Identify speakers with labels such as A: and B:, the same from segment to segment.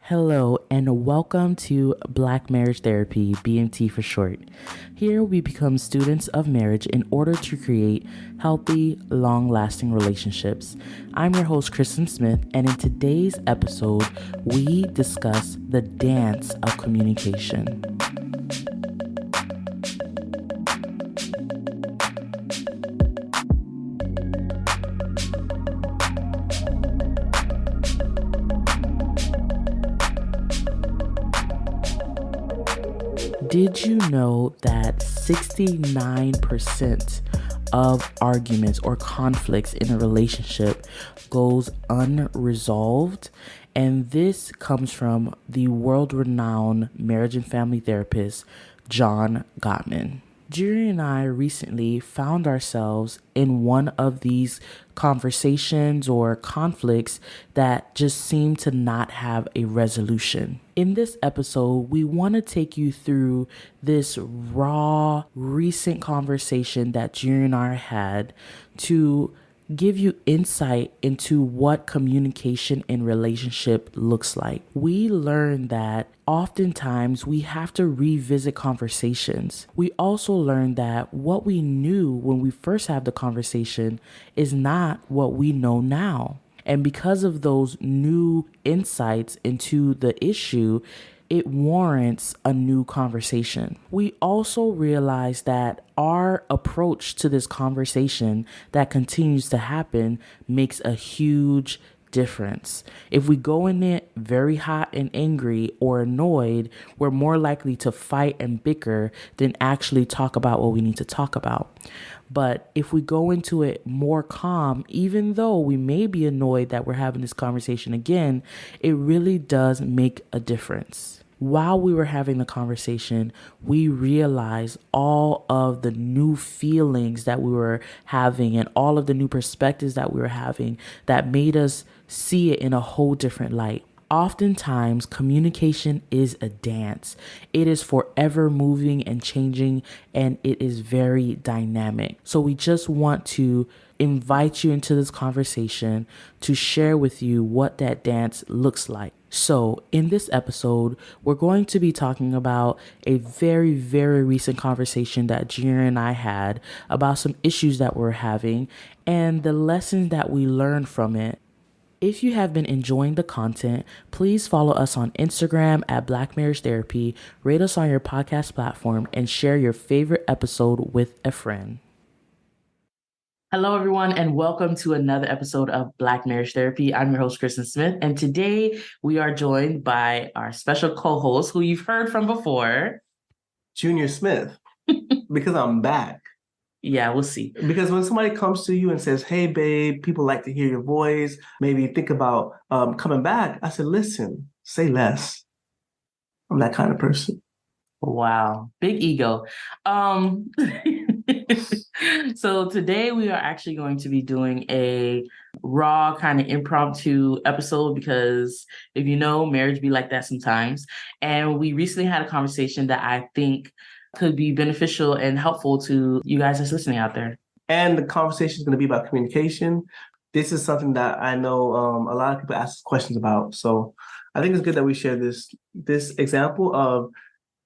A: Hello, and welcome to Black Marriage Therapy, BMT for short. Here we become students of marriage in order to create healthy, long-lasting relationships. I'm your host, Kristen Smith, and in today's episode, we discuss the dance of communication. Did you know that 69% of arguments or conflicts in a relationship goes unresolved? And this comes from the world-renowned marriage and family therapist, John Gottman. Jury and I recently found ourselves in one of these conversations or conflicts that just seem to not have a resolution. In this episode, we want to take you through this raw, recent conversation that Jury and I had to give you insight into what communication in relationship looks like. We learned that oftentimes we have to revisit conversations. We also learned that what we knew when we first had the conversation is not what we know now. And because of those new insights into the issue, it warrants a new conversation. We also realize that our approach to this conversation that continues to happen makes a huge difference. If we go in it very hot and angry or annoyed, we're more likely to fight and bicker than actually talk about what we need to talk about. But if we go into it more calm, even though we may be annoyed that we're having this conversation again, it really does make a difference. While we were having the conversation, we realized all of the new feelings that we were having and all of the new perspectives that we were having that made us see it in a whole different light. Oftentimes, communication is a dance. It is forever moving and changing, and it is very dynamic. So we just want to invite you into this conversation to share with you what that dance looks like. So in this episode, we're going to be talking about a very, very recent conversation that Junior and I had about some issues that we're having and the lessons that we learned from it. If you have been enjoying the content, please follow us on Instagram at Black Marriage Therapy, rate us on your podcast platform, and share your favorite episode with a friend. Hello, everyone, and welcome to another episode of Black Marriage Therapy. I'm your host, Kristen Smith, and today we are joined by our special co-host, who you've heard from before,
B: Junior Smith, because I'm back.
A: Yeah, we'll see.
B: Because when somebody comes to you and says, hey, babe, people like to hear your voice, maybe think about coming back, I said, listen, say less. I'm that kind of person.
A: Wow, big ego. So today we are actually going to be doing a raw kind of impromptu episode because if you know, marriage be like that sometimes. And we recently had a conversation that I think could be beneficial and helpful to you guys that's listening out there.
B: And the conversation is going to be about communication. This is something that I know a lot of people ask questions about. So I think it's good that we share this example of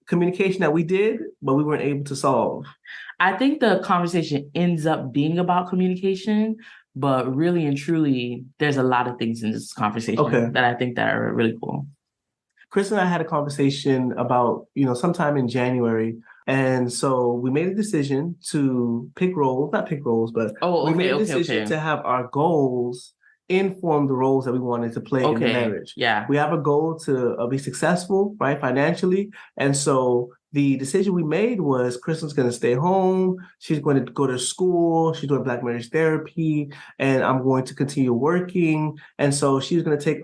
B: communication that we did, but we weren't able to solve.
A: I think the conversation ends up being about communication, but really and truly, there's a lot of things in this conversation that I think that are really cool.
B: Chris and I had a conversation about, sometime in January. And so we made a decision to pick roles, not pick roles, but we made a decision to have our goals inform the roles that we wanted to play in the marriage.
A: Yeah.
B: We have a goal to be successful, right, financially. And so the decision we made was Kristen's going to stay home. She's going to go to school. She's doing Black Marriage Therapy. And I'm going to continue working. And so she's going to take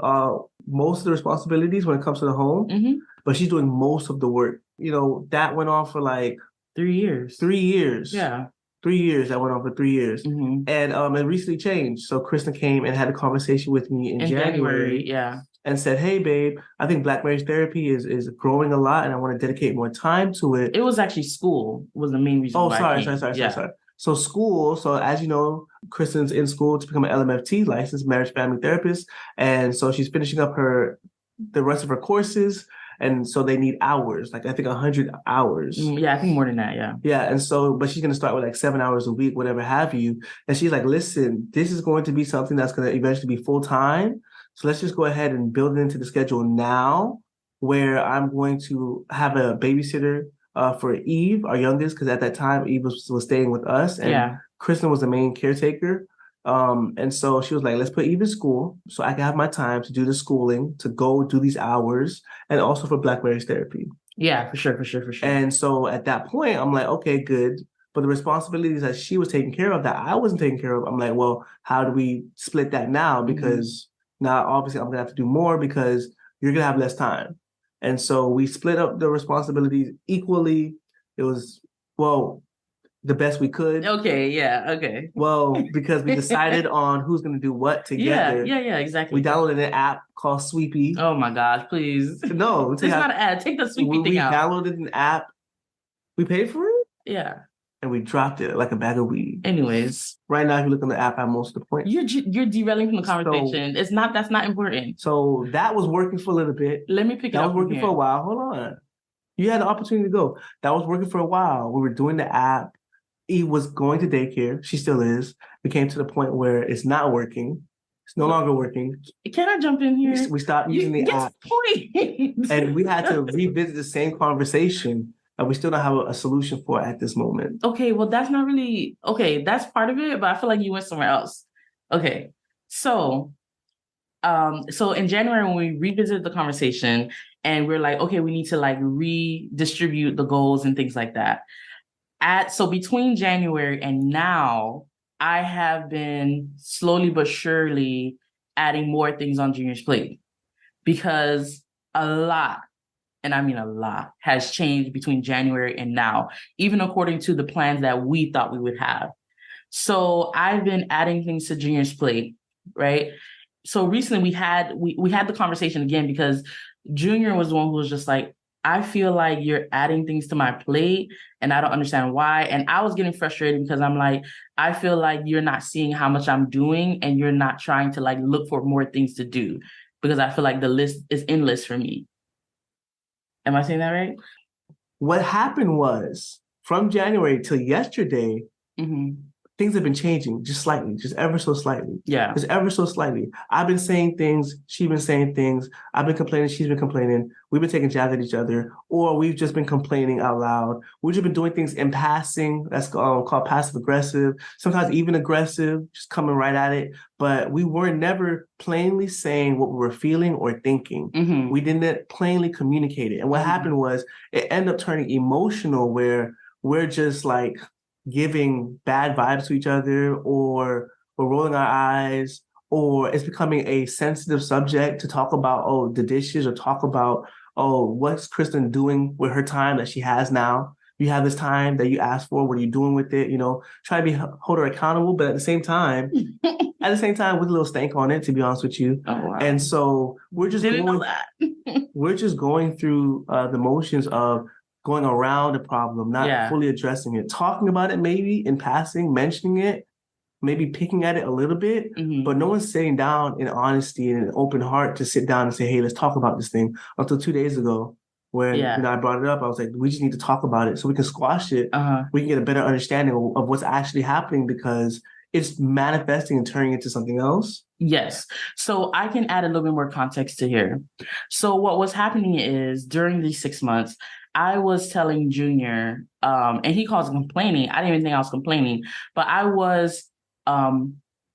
B: most of the responsibilities when it comes to the home. But she's doing most of the work. That went on for like
A: 3 years.
B: 3 years.
A: Yeah.
B: 3 years. That went on for 3 years. And it recently changed. So Kristen came and had a conversation with me in January.
A: Yeah.
B: And said, hey, babe, I think Black Marriage Therapy is growing a lot and I want to dedicate more time to it.
A: It was actually school was the main reason why I came.
B: Sorry. So school, as you know, Kristen's in school to become an LMFT, licensed marriage family therapist. And so she's finishing up her the rest of her courses. And so they need hours, like I think 100 hours.
A: Yeah, I think more than that. Yeah.
B: Yeah. And so, but she's going to start with like 7 hours a week, whatever have you. And she's like, listen, this is going to be something that's going to eventually be full time. So let's just go ahead and build it into the schedule now, where I'm going to have a babysitter for Eve, our youngest, because at that time Eve was staying with us, and Kristen was the main caretaker. And so she was like, let's put Eve in school so I can have my time to do the schooling, to go do these hours, and also for Black marriage therapy.
A: Yeah, for sure.
B: And so at that point, I'm like, okay, good. But the responsibilities that she was taking care of that I wasn't taking care of, I'm like, well, how do we split that now? Because now obviously I'm gonna have to do more because you're gonna have less time. And so we split up the responsibilities equally. It was, well, the best we could.
A: Okay, yeah, okay.
B: Well, because we decided on who's going to do what together.
A: Yeah, exactly.
B: We downloaded an app called Sweepy.
A: Oh my gosh, please.
B: No.
A: It's not an ad. Take the Sweepy thing out.
B: We downloaded an app. We paid for it?
A: Yeah.
B: And we dropped it like a bag of weed.
A: Anyways.
B: Right now, if you look on the app, I have most of the points.
A: You're derailing from the conversation. That's not important.
B: So that was working for a little bit.
A: Let me pick it up.
B: That was working for a while. Hold on. You had the opportunity to go. That was working for a while. We were doing the app. Eve was going to daycare. She still is. We came to the point where it's not working. It's no longer working.
A: Can I jump in here?
B: We stopped using the app.
A: Point.
B: And we had to revisit the same conversation that we still don't have a solution for at this moment.
A: Okay, well, that's not really... Okay, that's part of it, but I feel like you went somewhere else. Okay, so in January, when we revisited the conversation and we're like, okay, we need to like redistribute the goals and things like that. So between January and now, I have been slowly but surely adding more things on Junior's plate because a lot, and I mean a lot, has changed between January and now, even according to the plans that we thought we would have. So I've been adding things to Junior's plate, right? So recently we had the conversation again because Junior was the one who was just like, I feel like you're adding things to my plate and I don't understand why. And I was getting frustrated because I'm like, I feel like you're not seeing how much I'm doing and you're not trying to like look for more things to do because I feel like the list is endless for me. Am I saying that right?
B: What happened was from January till yesterday, things have been changing just slightly, just ever so slightly.
A: Yeah.
B: Just ever so slightly. I've been saying things, she's been saying things, I've been complaining, she's been complaining, we've been taking jabs at each other, or we've just been complaining out loud. We've just been doing things in passing, that's called passive aggressive, sometimes even aggressive, just coming right at it. But we were never plainly saying what we were feeling or thinking. We didn't plainly communicate it. And what happened was it ended up turning emotional where we're just like, giving bad vibes to each other, or we're rolling our eyes, or it's becoming a sensitive subject to talk about, the dishes, or talk about, what's Kristen doing with her time that she has now? You have this time that you asked for. What are you doing with it? You know, try to hold her accountable, but at the same time, with a little stank on it, to be honest with you.
A: Oh, wow.
B: And so we're just going through the motions of going around the problem, not fully addressing it, talking about it maybe in passing, mentioning it, maybe picking at it a little bit, but no one's sitting down in honesty and an open heart to sit down and say, hey, let's talk about this thing. Until 2 days ago, when I brought it up, I was like, we just need to talk about it so we can squash it. We can get a better understanding of what's actually happening because it's manifesting and turning into something else.
A: Yes. So I can add a little bit more context to here. So what was happening is during these 6 months, I was telling Junior, and he calls it complaining. I didn't even think I was complaining, but I was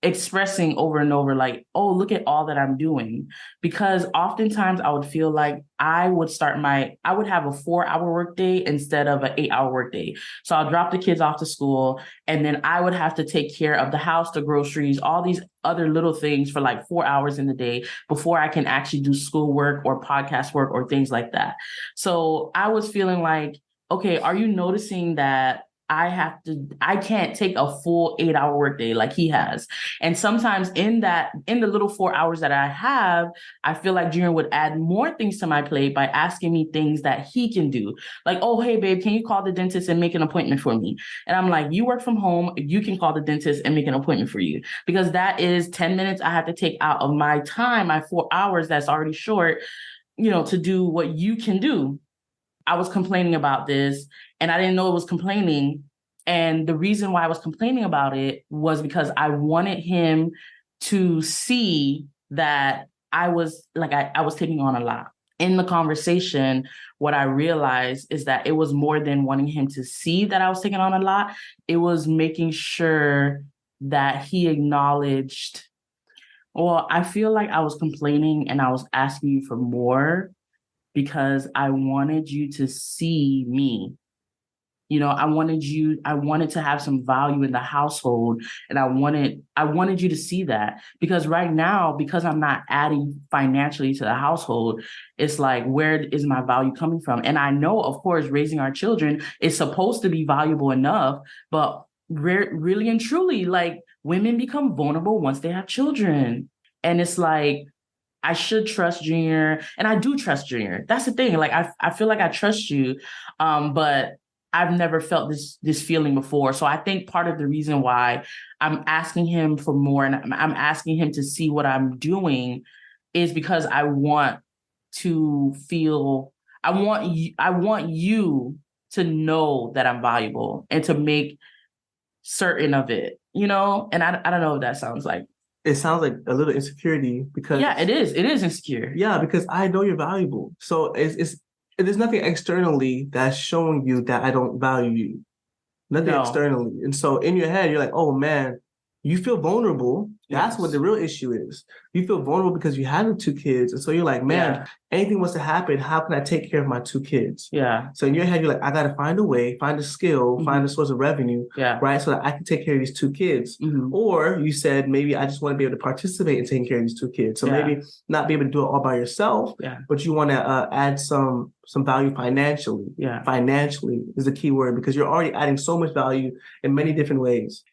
A: expressing over and over like, oh, look at all that I'm doing. Because oftentimes I would feel like I would have a 4-hour workday instead of an 8-hour workday. So I'll drop the kids off to school and then I would have to take care of the house, the groceries, all these other little things for like 4 hours in the day before I can actually do schoolwork or podcast work or things like that. So I was feeling like, okay, are you noticing that I can't take a full 8-hour workday like he has. And sometimes in the little 4 hours that I have, I feel like Junior would add more things to my plate by asking me things that he can do. Like, oh, hey, babe, can you call the dentist and make an appointment for me? And I'm like, you work from home, you can call the dentist and make an appointment for you. Because that is 10 minutes I have to take out of my time, my 4 hours that's already short, to do what you can do. I was complaining about this and I didn't know it was complaining. And the reason why I was complaining about it was because I wanted him to see that I was I was taking on a lot. In the conversation, what I realized is that it was more than wanting him to see that I was taking on a lot. It was making sure that he acknowledged, well, I feel like I was complaining and I was asking you for more because I wanted you to see me. I wanted to have some value in the household, and I wanted you to see that, because right now, because I'm not adding financially to the household, it's like, where is my value coming from? And I know, of course, raising our children is supposed to be valuable enough, but really and truly, like, women become vulnerable once they have children. And it's like, I should trust Junior, and I do trust Junior. That's the thing. Like, I feel like I trust you, but I've never felt this feeling before. So I think part of the reason why I'm asking him for more, and I'm asking him to see what I'm doing, is because I want to feel. I want you to know that I'm valuable and to make certain of it. And I don't know what that sounds like.
B: It sounds like a little insecurity because
A: Yeah, it is. It is insecure.
B: yeah, because I know you're valuable. So it's there's nothing externally that's showing you that I don't value you. Nothing
A: No.
B: externally. And so in your head, you're like, oh man, you feel vulnerable. That's what the real issue is. You feel vulnerable because you have the two kids. And so you're like, man, anything wants to happen, how can I take care of my two kids?
A: Yeah.
B: So in your head, you're like, I got to find a way, find a skill, find a source of revenue, right? So that I can take care of these two kids. Or you said, maybe I just want to be able to participate in taking care of these two kids. So maybe not be able to do it all by yourself, but you want to add some value financially. Financially is the key word, because you're already adding so much value in many different ways.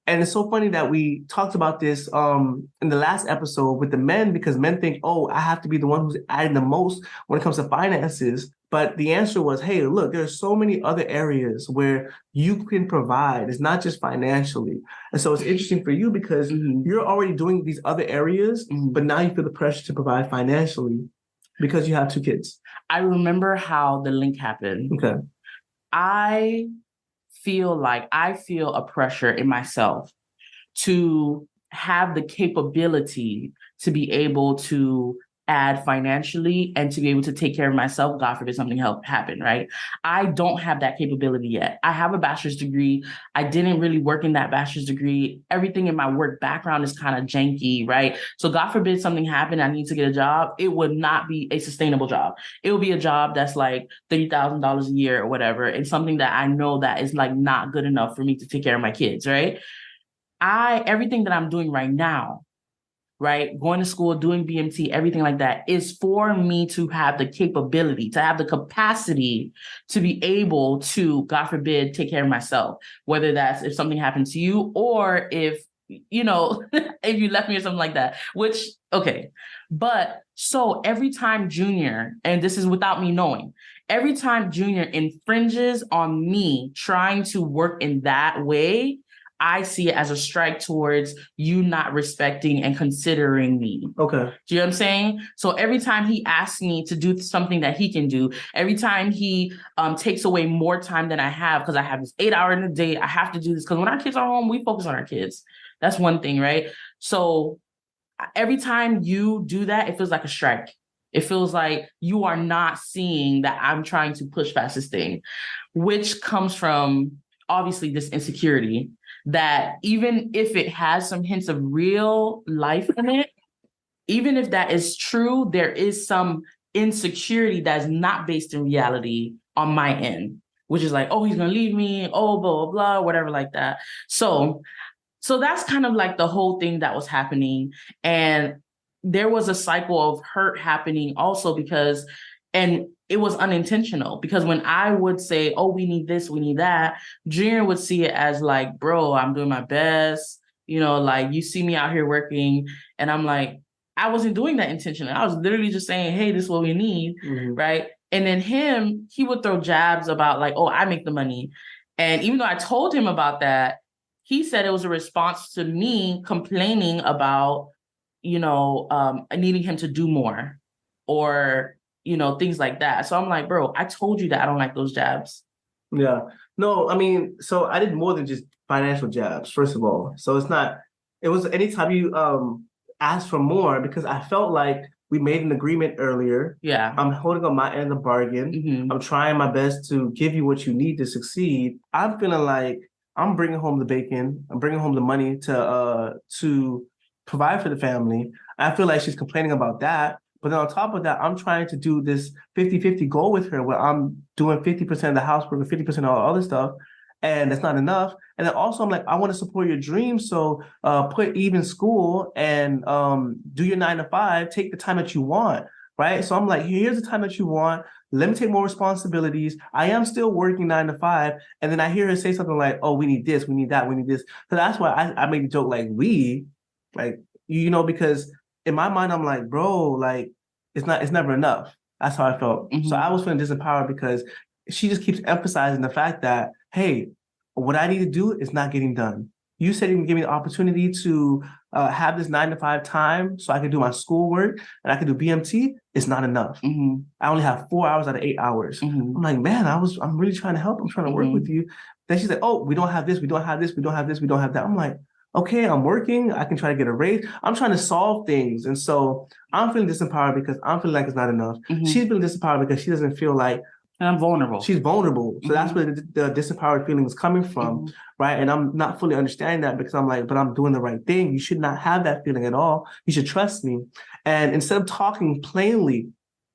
B: And it's so funny that we talked about this in the last episode with the men, because men think, oh, I have to be the one who's adding the most when it comes to finances. But the answer was, hey, look, there's so many other areas where you can provide. It's not just financially. And so it's interesting for you because you're already doing these other areas, but now you feel the pressure to provide financially because you have two kids.
A: I remember how the link happened.
B: Okay.
A: I feel a pressure in myself to have the capability to be able to add financially and to be able to take care of myself. God forbid something happen, right? I don't have that capability yet. I have a bachelor's degree. I didn't really work in that bachelor's degree. Everything in my work background is kind of janky, right? So God forbid something happened, I need to get a job. It would not be a sustainable job. It will be a job that's like $30,000 a year or whatever. And something that I know that is like not good enough for me to take care of my kids, right? Everything that I'm doing right now, right? Going to school, doing BMT, everything like that is for me to have the capability, to have the capacity to be able to, God forbid, take care of myself, whether that's if something happened to you or if if you left me or something like that, which, okay. But so every time Junior, and this is without me knowing, every time Junior infringes on me trying to work in that way, I see it as a strike towards you not respecting and considering me.
B: Okay.
A: Do you know what I'm saying? So every time he asks me to do something that he can do, every time he takes away more time than I have, because I have this 8 hour in a day, I have to do this. Because when our kids are home, we focus on our kids. That's one thing, right? So every time you do that, it feels like a strike. It feels like you are not seeing that I'm trying to push past this thing, which comes from obviously this insecurity that even if it has some hints of real life in it, even if that is true, there is some insecurity that's not based in reality on my end, which is like, oh, he's going to leave me, oh, blah, blah, blah, whatever like that. So that's kind of like the whole thing that was happening. And there was a cycle of hurt happening also because, and it was unintentional, because when I would say, oh, we need this, we need that, Junior would see it as like, bro, I'm doing my best. Like, you see me out here working. And I'm like, I wasn't doing that intentionally. I was literally just saying, hey, this is what we need. Right. And then he would throw jabs about like, oh, I make the money. And even though I told him about that, he said it was a response to me complaining about, needing him to do more, or things like that. So I'm like, bro, I told you that I don't like those jabs.
B: Yeah. No, I mean, so I did more than just financial jabs, first of all. So it was anytime you ask for more because I felt like we made an agreement earlier.
A: Yeah.
B: I'm holding on my end of the bargain.
A: Mm-hmm.
B: I'm trying my best to give you what you need to succeed. I'm feeling like I'm bringing home the bacon. I'm bringing home the money to provide for the family. I feel like she's complaining about that. But then on top of that, I'm trying to do this 50-50 goal with her where I'm doing 50% of the housework and 50% of all the other stuff. And that's not enough. And then also I'm like, I want to support your dreams. So put even school and do your 9 to 5, take the time that you want. Right. So I'm like, here's the time that you want. Let me take more responsibilities. I am still working 9 to 5. And then I hear her say something like, oh, we need this, we need that, we need this. So that's why I made the joke like because in my mind, I'm like, bro, like it's never enough. That's how I felt.
A: Mm-hmm.
B: So I was feeling disempowered because she just keeps emphasizing the fact that, hey, what I need to do is not getting done. You said you can give me the opportunity to have this 9 to 5 time so I can do my schoolwork and I can do BMT. It's not enough.
A: Mm-hmm.
B: I only have 4 hours out of 8 hours.
A: Mm-hmm.
B: I'm like, man, I'm really trying to help. I'm trying to work with you. Then she's like, oh, we don't have this. We don't have this. We don't have this. We don't have that. I'm like, okay, I'm working. I can try to get a raise. I'm trying to solve things. And so I'm feeling disempowered because I'm feeling like it's not enough.
A: Mm-hmm.
B: She's feeling disempowered because she doesn't feel like
A: I'm vulnerable.
B: She's vulnerable. So that's where the disempowered feeling is coming from, right? And I'm not fully understanding that because I'm like, but I'm doing the right thing. You should not have that feeling at all. You should trust me. And instead of talking plainly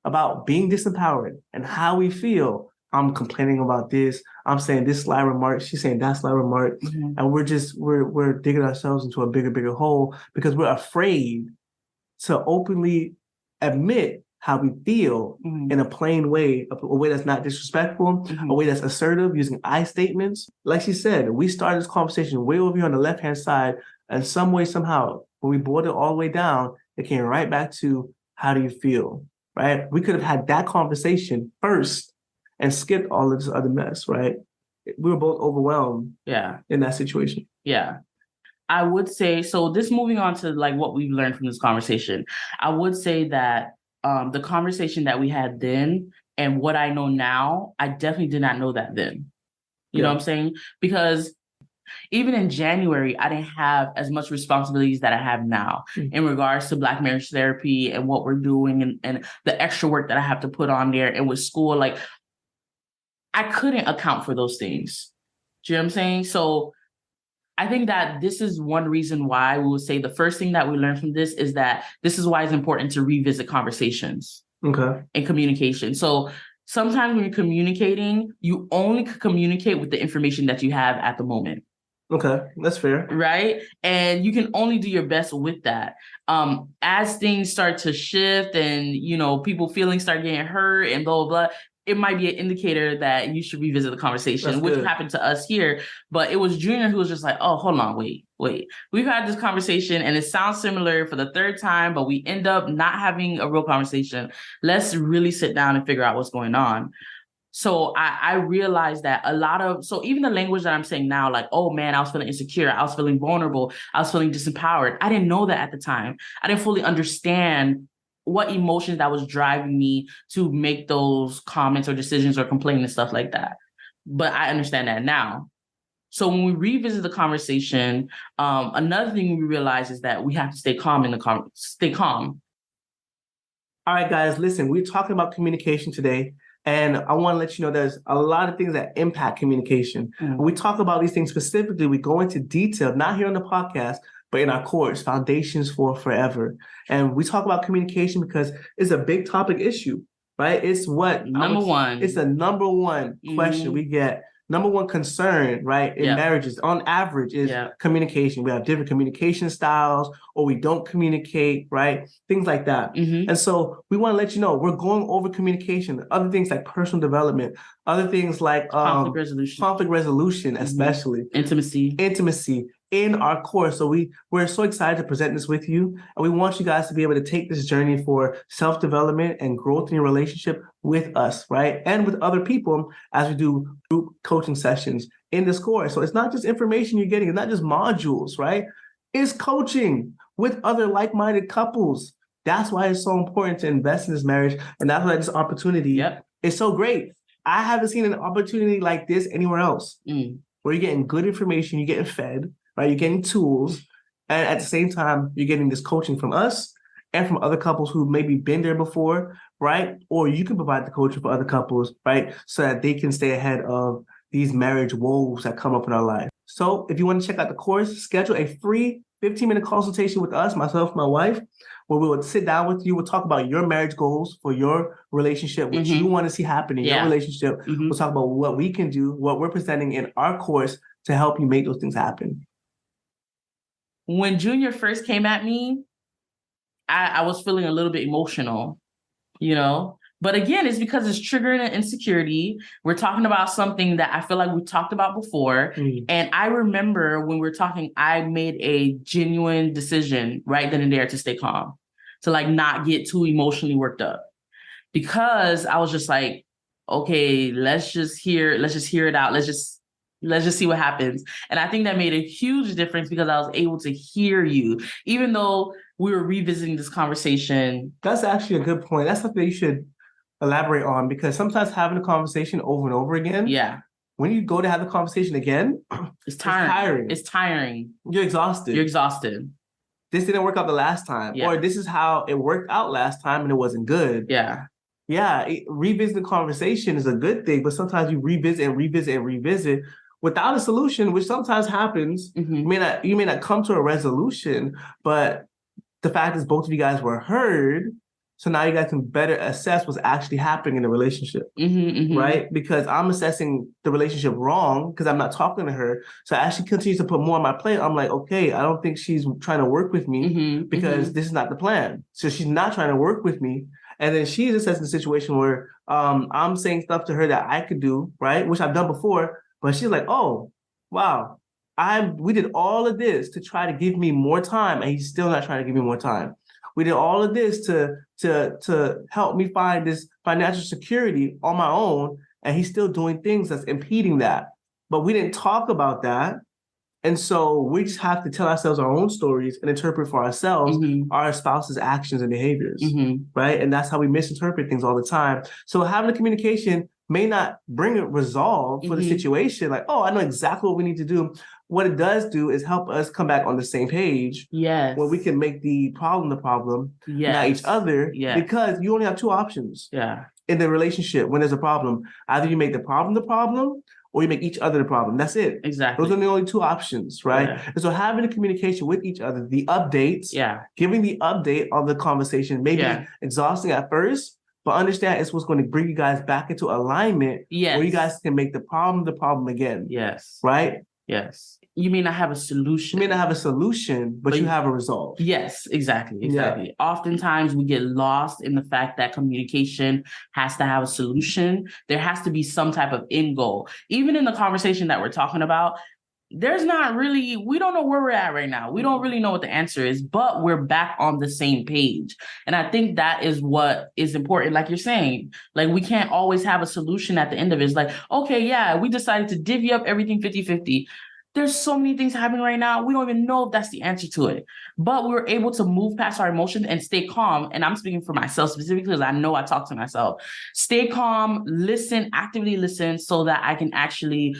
B: about being disempowered and how we feel, I'm complaining about this. I'm saying this sly remark. She's saying that sly remark. And we're digging ourselves into a bigger hole because we're afraid to openly admit how we feel in a plain way, a way that's not disrespectful, a way that's assertive, using I statements. Like she said, we started this conversation way over here on the left-hand side, and some way, somehow, when we boiled it all the way down, it came right back to how do you feel, right? We could have had that conversation first and skipped all of this other mess, right? We were both overwhelmed in that situation.
A: Yeah. I would say, so this moving on to like what we've learned from this conversation, I would say that the conversation that we had then and what I know now, I definitely did not know that then. You know what I'm saying? Because even in January, I didn't have as much responsibilities that I have now in regards to Black marriage therapy and what we're doing and the extra work that I have to put on there. And with school, like I couldn't account for those things. Do you know what I'm saying? So I think that this is one reason why we would say the first thing that we learned from this is that this is why it's important to revisit conversations and communication. So sometimes when you're communicating, you only communicate with the information that you have at the moment.
B: Okay, that's fair.
A: Right? And you can only do your best with that. As things start to shift and, people feelings start getting hurt and blah, blah, blah, it might be an indicator that you should revisit the conversation, which happened to us here. But it was Junior who was just like, oh, hold on, wait. We've had this conversation and it sounds similar for the third time, but we end up not having a real conversation. Let's really sit down and figure out what's going on. So I realized that so even the language that I'm saying now, like, oh man, I was feeling insecure, I was feeling vulnerable, I was feeling disempowered. I didn't know that at the time. I didn't fully understand what emotions that was driving me to make those comments or decisions or complain and stuff like that. But I understand that now. So when we revisit the conversation, another thing we realize is that we have to stay calm stay calm.
B: All right, guys, listen, we're talking about communication today. And I want to let you know there's a lot of things that impact communication. When we talk about these things specifically, we go into detail, not here on the podcast, but in our course, Foundations for Forever. And we talk about communication because it's a big topic issue, right? It's what?
A: Number one.
B: It's the number one question we get. Number one concern, right, in marriages on average is communication. We have different communication styles or we don't communicate, right? Things like that. And so we want to let you know we're going over communication, other things like personal development, other things like conflict resolution, especially intimacy in our course. So we're so excited to present this with you. And we want you guys to be able to take this journey for self-development and growth in your relationship with us, right? And with other people as we do group coaching sessions in this course. So it's not just information you're getting. It's not just modules, right? It's coaching with other like-minded couples That's why it's so important to invest in this marriage. And that's why this opportunity is so great. I haven't seen an opportunity like this anywhere else where you're getting good information, you're getting fed, right? You're getting tools. And at the same time, you're getting this coaching from us and from other couples who maybe been there before, right? Or you can provide the coaching for other couples, right? So that they can stay ahead of these marriage woes that come up in our life. So if you want to check out the course, schedule a free 15-minute consultation with us, myself, my wife, where we will sit down with you. We'll talk about your marriage goals for your relationship, what you want to see happen in your relationship. We'll talk about what we can do, what we're presenting in our course to help you make those things happen.
A: When Junior first came at me, I was feeling a little bit emotional, you know? But again, it's because it's triggering an insecurity. We're talking about something that I feel like we talked about before. And I remember when we were talking, I made a genuine decision right then and there to stay calm, to like not get too emotionally worked up. Because I was just like, okay, let's just hear it out. Let's just see what happens. And I think that made a huge difference because I was able to hear you, even though we were revisiting this conversation.
B: That's actually a good point. That's something you should elaborate on, because sometimes having a conversation over and over again, when you go to have the conversation again,
A: it's tiring.
B: You're exhausted. This didn't work out the last time, or this is how it worked out last time and it wasn't good. Revisiting the conversation is a good thing, but sometimes you revisit without a solution, which sometimes happens. You may not come to a resolution, but the fact is both of you guys were heard. So now you guys can better assess what's actually happening in the relationship, right? Because I'm assessing the relationship wrong because I'm not talking to her. So as she continues to put more on my plate, I'm like, okay, I don't think she's trying to work with me because this is not the plan. So she's not trying to work with me. And then she's assessing the situation where I'm saying stuff to her that I could do, right? Which I've done before. But she's like, oh, wow, we did all of this to try to give me more time, and he's still not trying to give me more time. We did all of this to help me find this financial security on my own, and he's still doing things that's impeding that. But we didn't talk about that. And so we just have to tell ourselves our own stories and interpret for ourselves our spouse's actions and behaviors, right? And that's how we misinterpret things all the time. So having a communication may not bring a resolve for the situation. Like, oh, I know exactly what we need to do. What it does do is help us come back on the same page. Where we can make the problem, not each other. Because you only have two options in the relationship when there's a problem. Either you make the problem, or you make each other the problem. That's it.
A: Exactly.
B: Those are the only two options, right? And so having a communication with each other, the updates, giving the update on the conversation, maybe exhausting at first, but understand it's what's going to bring you guys back into alignment where you guys can make the problem again. Right?
A: You may not have a solution.
B: But you have a resolve.
A: Yes, exactly. Oftentimes we get lost in the fact that communication has to have a solution. There has to be some type of end goal. Even in the conversation that we're talking about, we don't know where we're at right now. We don't really know what the answer is, but we're back on the same page. And I think that is what is important. Like you're saying, like we can't always have a solution at the end of it. It's like, okay, we decided to divvy up everything 50-50. There's so many things happening right now. We don't even know if that's the answer to it. But we were able to move past our emotions and stay calm. And I'm speaking for myself specifically because I know I talk to myself. Stay calm, actively listen so that I can actually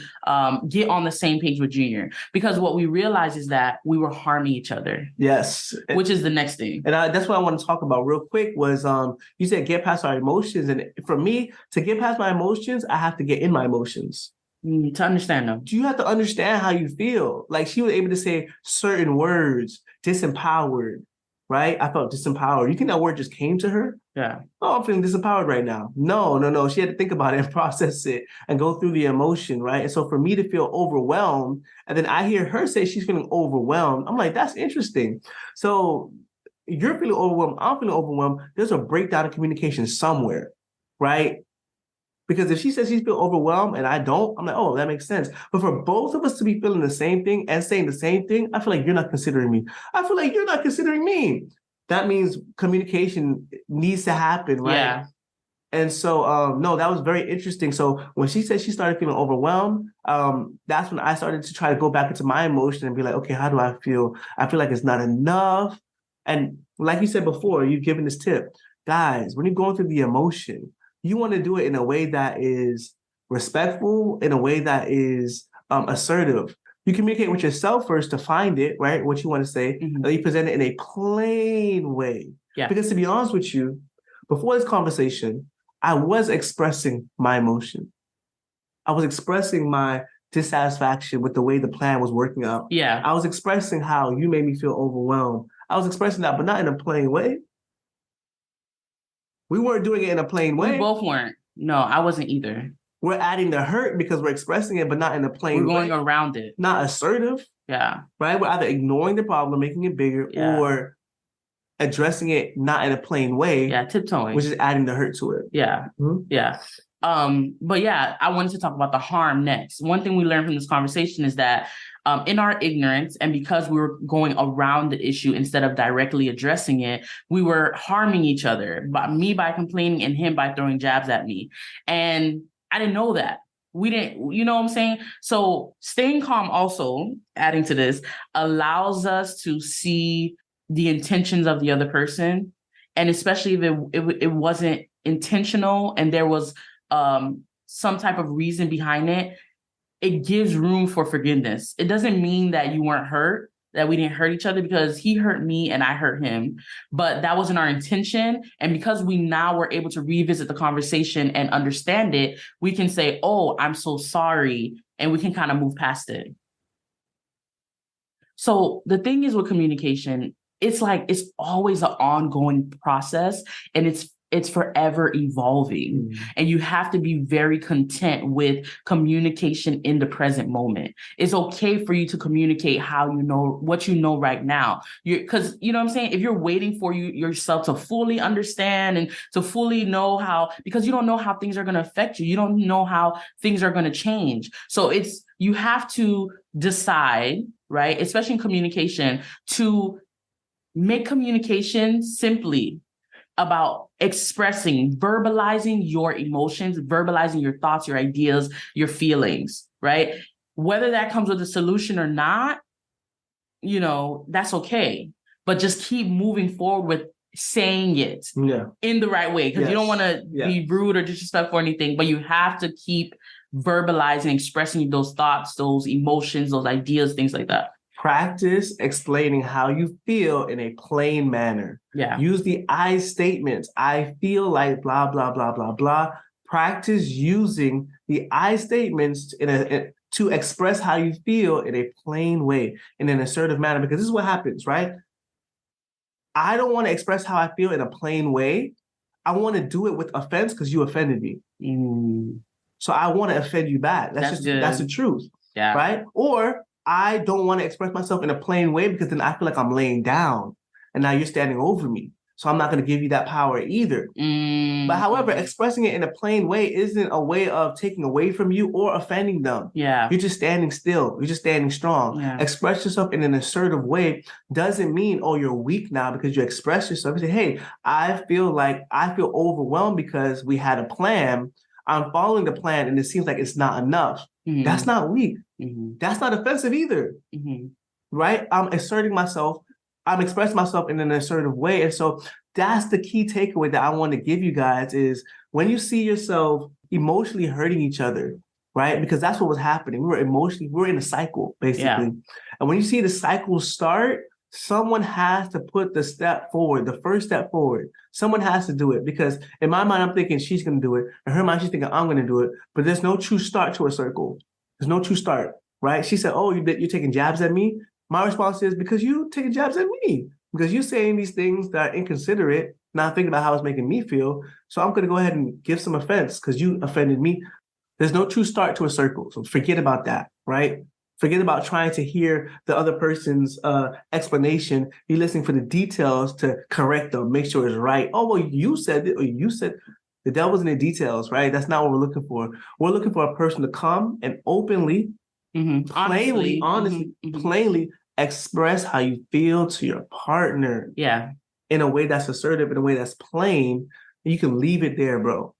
A: get on the same page with Junior. Because what we realized is that we were harming each other.
B: Yes.
A: Which is the next thing.
B: And that's what I want to talk about real quick was you said get past our emotions. And for me, to get past my emotions, I have to get in my emotions.
A: To understand them.
B: You have to understand how you feel. Like she was able to say certain words, disempowered, right? I felt disempowered. You think that word just came to her?
A: Yeah.
B: Oh, I'm feeling disempowered right now. No. She had to think about it and process it and go through the emotion, right? And so for me to feel overwhelmed, and then I hear her say she's feeling overwhelmed, I'm like, that's interesting. So you're feeling overwhelmed, I'm feeling overwhelmed. There's a breakdown in communication somewhere, right? Because if she says she's feeling overwhelmed and I don't, I'm like, oh, that makes sense. But for both of us to be feeling the same thing and saying the same thing, I feel like you're not considering me. I feel like you're not considering me. That means communication needs to happen, right?
A: Yeah.
B: And so, no, that was very interesting. So when she said she started feeling overwhelmed, that's when I started to try to go back into my emotion and be like, okay, how do I feel? I feel like it's not enough. And like you said before, you've given this tip. Guys, when you're going through the emotion, you want to do it in a way that is respectful, in a way that is assertive. You communicate with yourself first to find it, right? What you want to say. And then you present it in a plain way.
A: Yeah.
B: Because to be honest with you, before this conversation, I was expressing my emotion. I was expressing my dissatisfaction with the way the plan was working out.
A: Yeah.
B: I was expressing how you made me feel overwhelmed. I was expressing that, but not in a plain way. We weren't doing it in a plain way.
A: We both weren't. No, I wasn't either.
B: We're adding the hurt because we're expressing it, but not in a plain way.
A: We're going around it.
B: Not assertive.
A: Yeah.
B: Right? We're either ignoring the problem, making it bigger, or addressing it not in a plain way.
A: Yeah, tiptoeing.
B: Which is adding the hurt to it.
A: Yeah. Mm-hmm. Yeah. But yeah, I wanted to talk about the harm next. One thing we learned from this conversation is that in our ignorance, and because we were going around the issue instead of directly addressing it, we were harming each other. Me by complaining and him by throwing jabs at me. And I didn't know that. We didn't, you know what I'm saying? So staying calm also, adding to this, allows us to see the intentions of the other person. And especially if it wasn't intentional and there was some type of reason behind it, it gives room for forgiveness. It doesn't mean that you weren't hurt, that we didn't hurt each other, because he hurt me and I hurt him, but that wasn't our intention. And because we now were able to revisit the conversation and understand it, we can say, oh, I'm so sorry. And we can kind of move past it. So the thing is with communication, it's always an ongoing process, and it's forever evolving. And you have to be very content with communication in the present moment. It's okay for you to communicate what you know right now. Because you know what I'm saying? If you're waiting for yourself to fully understand and to fully know how, because you don't know how things are going to affect you. You don't know how things are going to change. So you have to decide, right? Especially in communication, to make communication simply about expressing, verbalizing your emotions, verbalizing your thoughts, your ideas, your feelings, right? Whether that comes with a solution or not, that's okay. But just keep moving forward with saying it in the right way, because you don't want to be rude or disrespectful or anything, but you have to keep verbalizing, expressing those thoughts, those emotions, those ideas, things like that.
B: Practice explaining how you feel in a plain manner.
A: Yeah.
B: Use the I statements. I feel like blah, blah, blah, blah, blah. Practice using the I statements to express how you feel in a plain way, in an assertive manner, because this is what happens, right? I don't want to express how I feel in a plain way. I want to do it with offense because you offended me. So I want to offend you back. That's the truth. Yeah. Right? Or I don't want to express myself in a plain way because then I feel like I'm laying down and now you're standing over me. So I'm not going to give you that power either. But however, expressing it in a plain way isn't a way of taking away from you or offending them. Yeah. You're just standing still. You're just standing strong. Yeah. Express yourself in an assertive way doesn't mean, oh, you're weak now because you express yourself. You say, hey, I feel overwhelmed because we had a plan. I'm following the plan and it seems like it's not enough. That's not weak. That's not offensive either. Right? I'm asserting myself. I'm expressing myself in an assertive way. And so that's the key takeaway that I want to give you guys is when you see yourself emotionally hurting each other, right? Because that's what was happening. We're in a cycle, basically. Yeah. And when you see the cycle start, someone has to put the first step forward. Someone has to do it, because in my mind, I'm thinking she's going to do it. In her mind, she's thinking I'm going to do it. But there's no true start to a circle. There's no true start, right? She said, oh, you're taking jabs at me? My response is, because you taking jabs at me. Because you're saying these things that are inconsiderate, not thinking about how it's making me feel. So I'm going to go ahead and give some offense because you offended me. There's no true start to a circle. So forget about that, right? Forget about trying to hear the other person's explanation. You're listening for the details to correct them, make sure it's right. Oh, well, you said it, or you said the devil's in the details, right? That's not what we're looking for. We're looking for a person to come and openly, plainly, honestly, plainly express how you feel to your partner. Yeah. In a way that's assertive, in a way that's plain. And you can leave it there, bro.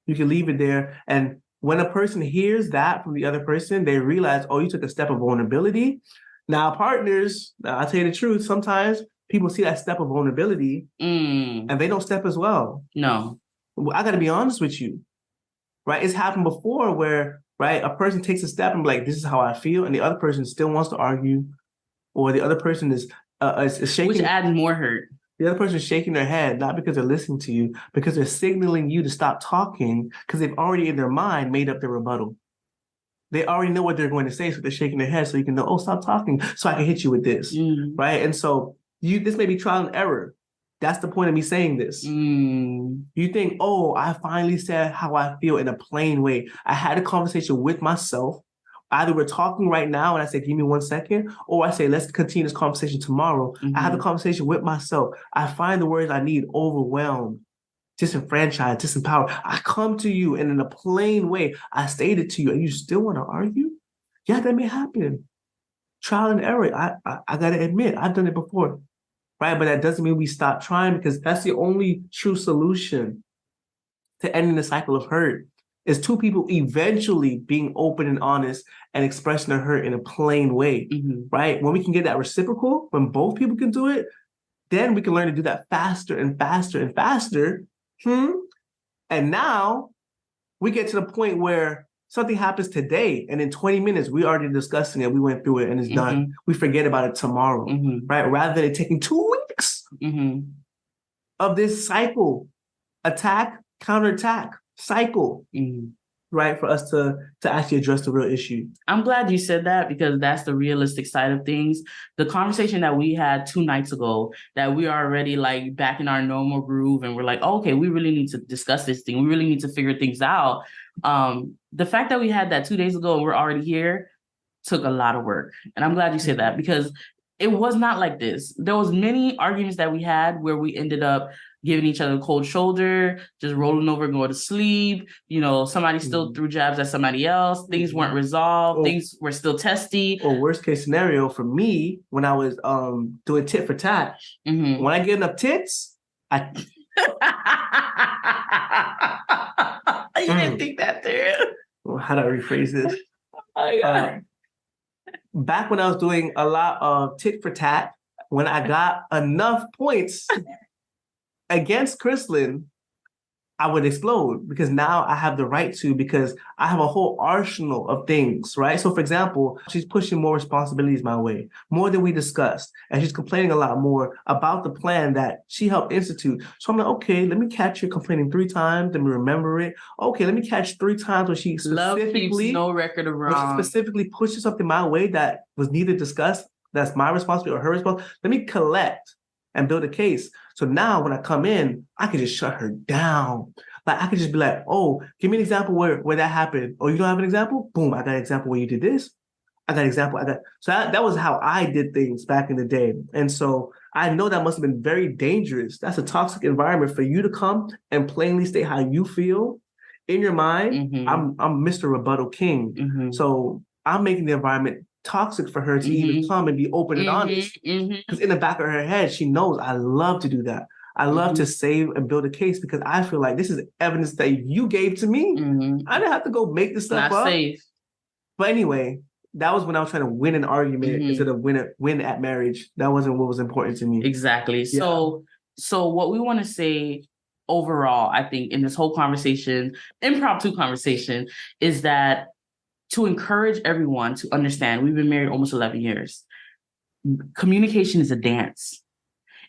B: You can leave it there. And when a person hears that from the other person, they realize, oh, you took a step of vulnerability. Now, partners, I'll tell you the truth, sometimes people see that step of vulnerability and they don't step as well.
A: No.
B: I got to be honest with you, right? It's happened before where, right, a person takes a step and be like, this is how I feel. And the other person still wants to argue, or the other person is shaking.
A: Which adds more hurt.
B: The other person is shaking their head, not because they're listening to you, because they're signaling you to stop talking because they've already in their mind made up their rebuttal. They already know what they're going to say, so they're shaking their head so you can know, oh, stop talking so I can hit you with this, right? And so this may be trial and error. That's the point of me saying this. You think, oh, I finally said how I feel in a plain way. I had a conversation with myself. Either we're talking right now and I say, give me 1 second, or I say, let's continue this conversation tomorrow. I have a conversation with myself. I find the words I need: overwhelmed, disenfranchised, disempowered. I come to you and in a plain way, I state it to you, and you still want to argue? Yeah, that may happen. Trial and error. I got to admit, I've done it before, right? But that doesn't mean we stop trying, because that's the only true solution to ending the cycle of hurt, is two people eventually being open and honest and expressing their hurt in a plain way, right? When we can get that reciprocal, when both people can do it, then we can learn to do that faster and faster and faster. And now we get to the point where something happens today, and in 20 minutes, we already discussing it. We went through it and it's done. We forget about it tomorrow, right? Rather than it taking 2 weeks of this cycle, attack, counterattack cycle, right? For us to actually address the real issue.
A: I'm glad you said that, because that's the realistic side of things. The conversation that we had 2 nights ago, that we are already like back in our normal groove, and we're like, oh, okay, we really need to discuss this thing. We really need to figure things out. The fact that we had that 2 days ago and we're already here took a lot of work. And I'm glad you said that, because it was not like this. There was many arguments that we had where we ended up giving each other a cold shoulder, just rolling over and going to sleep. You know, somebody still threw jabs at somebody else. Things weren't resolved. Things were still testy.
B: Or worst case scenario for me, when I was doing tit for tat, when I get enough tits, I...
A: You didn't think that through.
B: Well, how do I rephrase this?
A: Oh,
B: back when I was doing a lot of tit for tat, when I got enough points against Chrislyn, I would explode, because now I have the right to, because I have a whole arsenal of things, right? So for example, she's pushing more responsibilities my way, more than we discussed. And she's complaining a lot more about the plan that she helped institute. So I'm like, okay, let me catch her complaining 3 times. Let me remember it. Okay, let me catch 3 times when she specifically,
A: no record of wrong,
B: specifically pushes something my way that was neither discussed, that's my responsibility or her responsibility. Let me collect and build a case. So now when I come in, I can just shut her down. Like I could just be like, oh, give me an example where that happened. Oh, you don't have an example? Boom, I got an example where you did this. I got an example. So that was how I did things back in the day. And so I know that must have been very dangerous. That's a toxic environment for you to come and plainly state how you feel in your mind. I'm Mr. Rebuttal King. So I'm making the environment toxic for her to even come and be open and honest. Because in the back of her head, she knows I love to do that. I love to save and build a case, because I feel like this is evidence that you gave to me. I didn't have to go make this stuff up.
A: Safe.
B: But anyway, that was when I was trying to win an argument instead of win at marriage. That wasn't what was important to me.
A: Exactly. Yeah. So what we want to say overall, I think, in this whole conversation, impromptu conversation, is that to encourage everyone to understand, we've been married almost 11 years. Communication is a dance.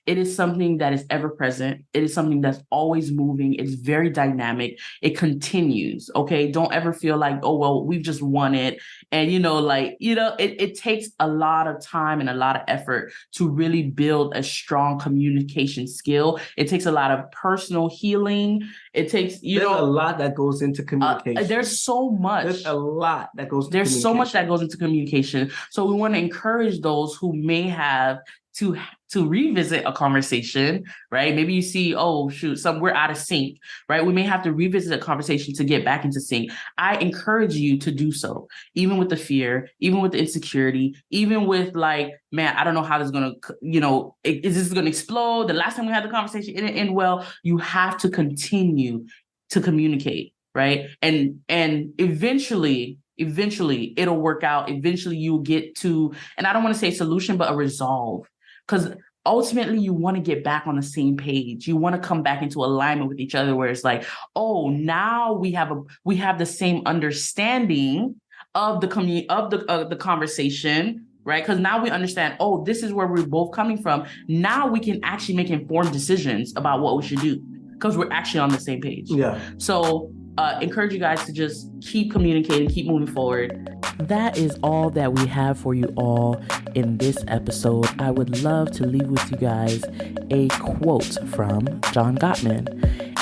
A: It is something that is ever present. It is something that's always moving. It's very dynamic. It continues. Okay. Don't ever feel like, oh, well, we've just won it. And, it takes a lot of time and a lot of effort to really build a strong communication skill. It takes a lot of personal healing. It takes,
B: there's a lot that goes into communication.
A: There's so much.
B: There's a lot that goes into
A: There's so much that goes into communication. So we want to encourage those who may have to revisit a conversation, right? Maybe you see, oh, shoot, we're out of sync, right? We may have to revisit a conversation to get back into sync. I encourage you to do so, even with the fear, even with the insecurity, even with like, man, I don't know how this is going to, is this going to explode? The last time we had the conversation, it didn't end well. You have to continue to communicate, right? And eventually it'll work out. Eventually you'll get to, and I don't want to say solution, but a resolve. Because ultimately you want to get back on the same page. You want to come back into alignment with each other, where it's like, oh, now we have the same understanding of the community, of the conversation, right? Because now we understand, oh, this is where we're both coming from. Now we can actually make informed decisions about what we should do because we're actually on the same page.
B: Yeah.
A: So encourage you guys to just keep communicating, keep moving forward. That is all that we have for you all in this episode. I would love to leave with you guys a quote from John Gottman.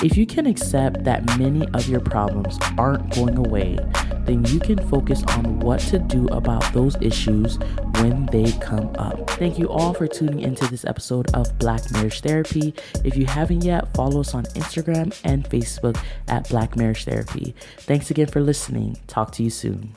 A: If you can accept that many of your problems aren't going away, then you can focus on what to do about those issues when they come up. Thank you all for tuning into this episode of Black Marriage Therapy. If you haven't yet, follow us on Instagram and Facebook at Black Marriage Therapy. Thanks again for listening. Talk to you soon.